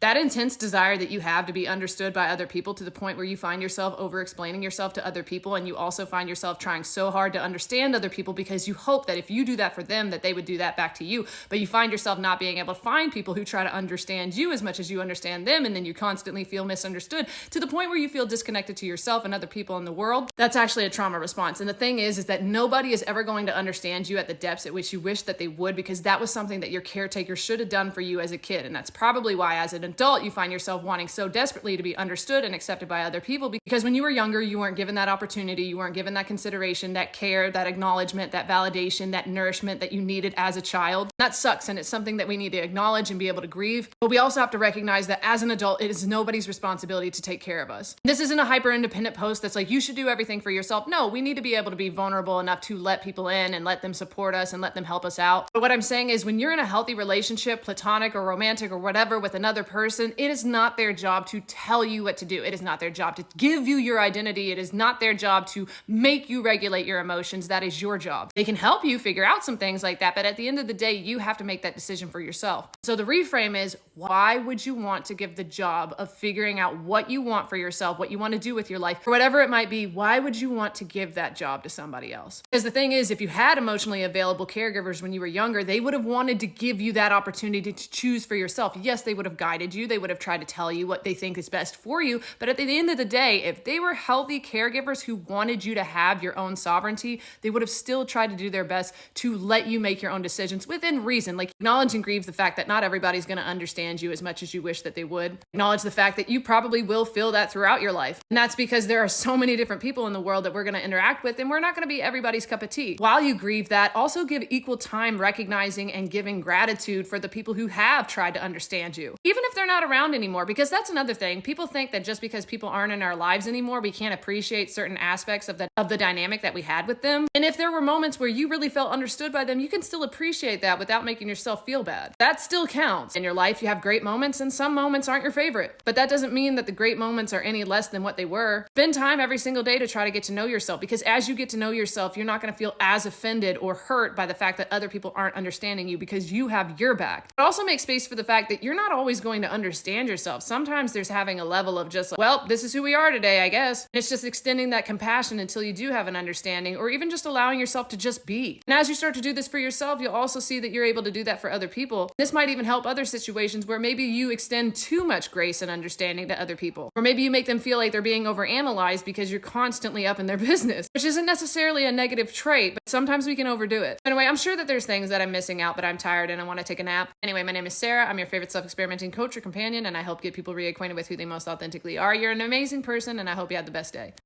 That intense desire that you have to be understood by other people to the point where you find yourself over explaining yourself to other people, and you also find yourself trying so hard to understand other people because you hope that if you do that for them, that they would do that back to you. But you find yourself not being able to find people who try to understand you as much as you understand them, and then you constantly feel misunderstood to the point where you feel disconnected to yourself and other people in the world. That's actually a trauma response. And the thing is that nobody is ever going to understand you at the depths at which you wish that they would, because that was something that your caretaker should have done for you as a kid. And that's probably why as an adult you find yourself wanting so desperately to be understood and accepted by other people, because when you were younger you weren't given that opportunity, you weren't given that consideration, that care, that acknowledgement, that validation, that nourishment that you needed as a child. That sucks, and it's something that we need to acknowledge and be able to grieve. But we also have to recognize that as an adult it is nobody's responsibility to take care of us. This isn't a hyper independent post that's like you should do everything for yourself. No, we need to be able to be vulnerable enough to let people in and let them support us and let them help us out. But what I'm saying is, when you're in a healthy relationship, platonic or romantic or whatever, with another person, it is not their job to tell you what to do. It is not their job to give you your identity. It is not their job to make you regulate your emotions. That is your job. They can help you figure out some things like that, but at the end of the day, you have to make that decision for yourself. So the reframe is, why would you want to give the job of figuring out what you want for yourself, what you want to do with your life, or whatever it might be, why would you want to give that job to somebody else? Because the thing is, if you had emotionally available caregivers when you were younger, they would have wanted to give you that opportunity to choose for yourself. Yes, they would have guided you. They would have tried to tell you what they think is best for you. But at the end of the day, if they were healthy caregivers who wanted you to have your own sovereignty, they would have still tried to do their best to let you make your own decisions within reason. Like, acknowledge and grieve the fact that not everybody's going to understand you as much as you wish that they would. Acknowledge the fact that you probably will feel that throughout your life. And that's because there are so many different people in the world that we're going to interact with, and we're not going to be everybody's cup of tea. While you grieve that, also give equal time recognizing and giving gratitude for the people who have tried to understand you, even if they're not around anymore. Because that's another thing. People think that just because people aren't in our lives anymore, we can't appreciate certain aspects of the dynamic that we had with them. And if there were moments where you really felt understood by them, you can still appreciate that without making yourself feel bad. That still counts. In your life, you have great moments, and some moments aren't your favorite. But that doesn't mean that the great moments are any less than what they were. Spend time every single day to try to get to know yourself, because as you get to know yourself, you're not going to feel as offended or hurt by the fact that other people aren't understanding you, because you have your back. But also make space for the fact that you're not always going to understand yourself. Sometimes there's having a level of just like, well, this is who we are today, I guess. And it's just extending that compassion until you do have an understanding, or even just allowing yourself to just be. And as you start to do this for yourself, you'll also see that you're able to do that for other people. This might even help other situations where maybe you extend too much grace and understanding to other people. Or maybe you make them feel like they're being overanalyzed because you're constantly up in their business, which isn't necessarily a negative trait, but sometimes we can overdo it. Anyway, I'm sure that there's things that I'm missing out, but I'm tired and I want to take a nap. Anyway, my name is Sarah. I'm your favorite self-experimenting coach or companion, and I help get people reacquainted with who they most authentically are. You're an amazing person, and I hope you had the best day.